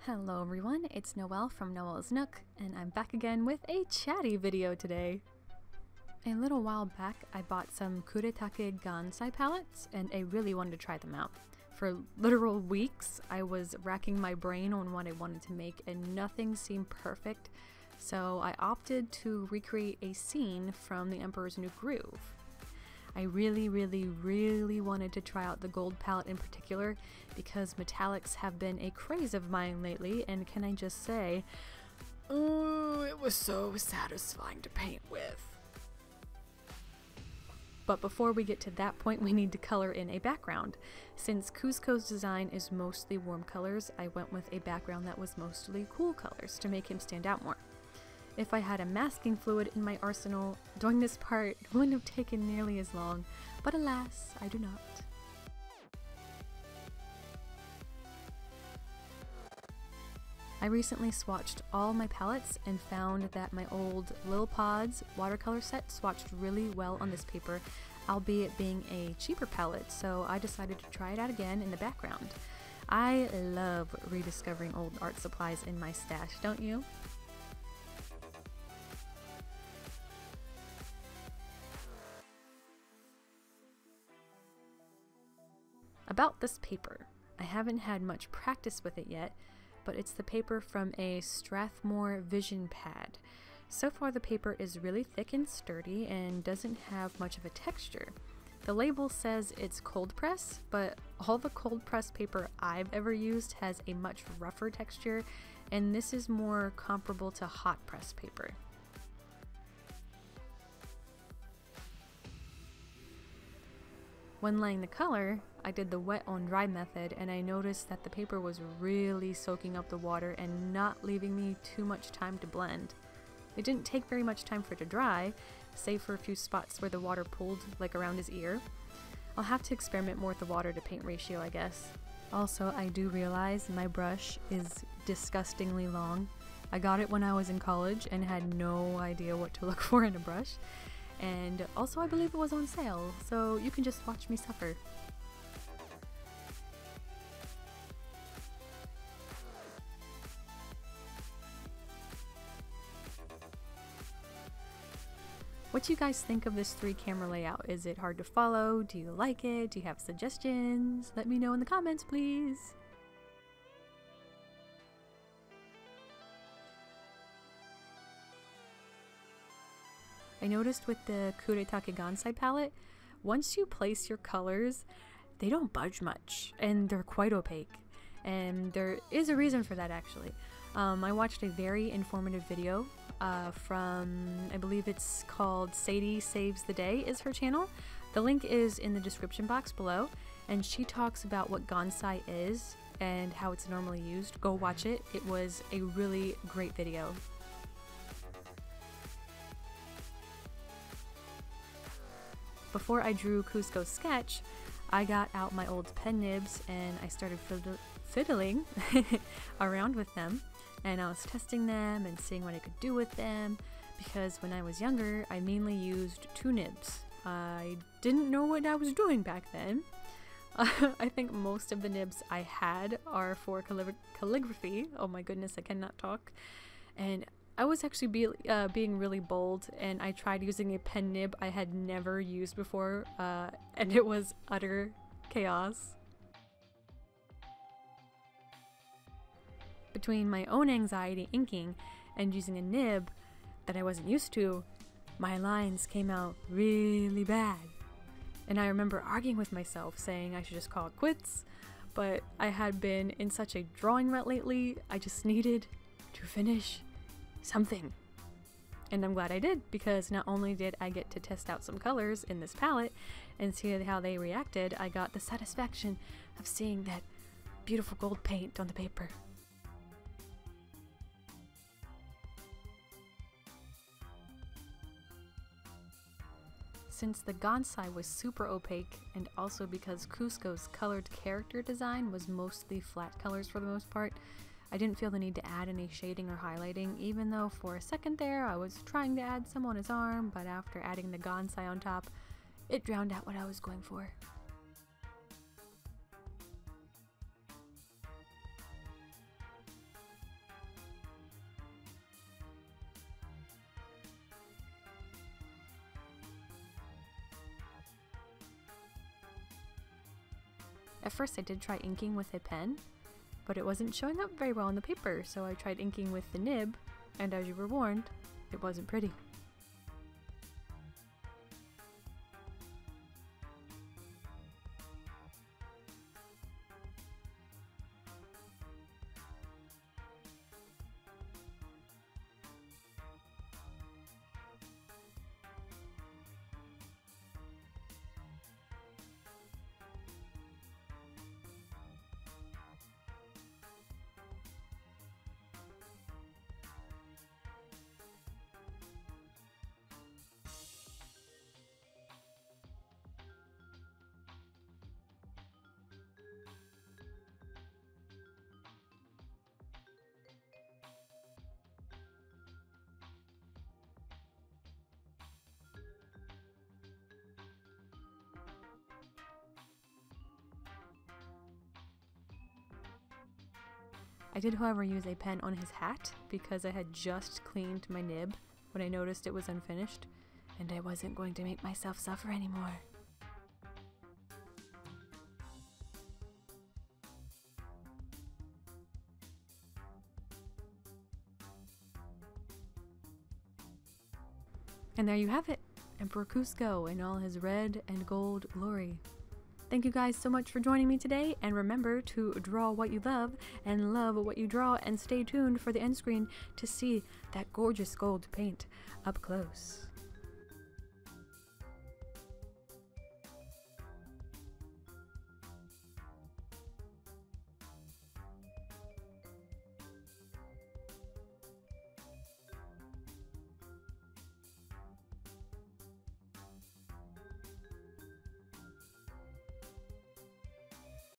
Hello everyone, it's Noel from Noel's Nook, and I'm back again with a chatty video today. A little while back, I bought some Kuretake Gansai palettes, and I really wanted to try them out. For literal weeks, I was racking my brain on what I wanted to make, and nothing seemed perfect, so I opted to recreate a scene from The Emperor's New Groove. I really wanted to try out the gold palette in particular because metallics have been a craze of mine lately, and can I just say, ooh, it was so satisfying to paint with. But before we get to that point, we need to color in a background. Since Kuzco's design is mostly warm colors, I went with a background that was mostly cool colors to make him stand out more. If I had a masking fluid in my arsenal, doing this part wouldn't have taken nearly as long, but alas, I do not. I recently swatched all my palettes and found that my old Lil Pod's watercolor set swatched really well on this paper, albeit being a cheaper palette, so I decided to try it out again in the background. I love rediscovering old art supplies in my stash, don't you? About this paper, I haven't had much practice with it yet, but it's the paper from a Strathmore Vision Pad. So far the paper is really thick and sturdy and doesn't have much of a texture. The label says it's cold press, but all the cold press paper I've ever used has a much rougher texture, and this is more comparable to hot press paper. When laying the color, I did the wet on dry method, and I noticed that the paper was really soaking up the water and not leaving me too much time to blend. It didn't take very much time for it to dry, save for a few spots where the water pooled, like around his ear. I'll have to experiment more with the water to paint ratio, I guess. Also, I do realize my brush is disgustingly long. I got it when I was in college and had no idea what to look for in a brush. And also I believe it was on sale, so you can just watch me suffer. What do you guys think of this 3-camera layout? Is it hard to follow? Do you like it? Do you have suggestions? Let me know in the comments, please! I noticed with the Kuretake Gansai palette, once you place your colors, they don't budge much, and they're quite opaque. And there is a reason for that, actually. I watched a very informative video from, I believe it's called Sadie Saves the Day is her channel. The link is in the description box below, and she talks about what Gansai is and how it's normally used. Go watch it. It was a really great video. Before I drew Kuzco's sketch, I got out my old pen nibs and I started fiddling around with them, and I was testing them and seeing what I could do with them, because when I was younger I mainly used 2 nibs. I didn't know what I was doing back then. I think most of the nibs I had are for calligraphy. Oh my goodness, I cannot talk. And I was actually being really bold, and I tried using a pen nib I had never used before, and it was utter chaos. Between my own anxiety inking and using a nib that I wasn't used to, my lines came out really bad. And I remember arguing with myself, saying I should just call it quits, but I had been in such a drawing rut lately, I just needed to finish something. And I'm glad I did, because not only did I get to test out some colors in this palette and see how they reacted, I got the satisfaction of seeing that beautiful gold paint on the paper. Since the Gansai was super opaque, and also because Kuzco's colored character design was mostly flat colors for the most part, I didn't feel the need to add any shading or highlighting, even though for a second there I was trying to add some on his arm, but after adding the Gansai on top, it drowned out what I was going for. At first I did try inking with a pen, but it wasn't showing up very well on the paper, so I tried inking with the nib, and as you were warned, it wasn't pretty. I did, however, use a pen on his hat because I had just cleaned my nib when I noticed it was unfinished, and I wasn't going to make myself suffer anymore. And there you have it, Emperor Kuzco in all his red and gold glory. Thank you guys so much for joining me today, and remember to draw what you love and love what you draw, and stay tuned for the end screen to see that gorgeous gold paint up close.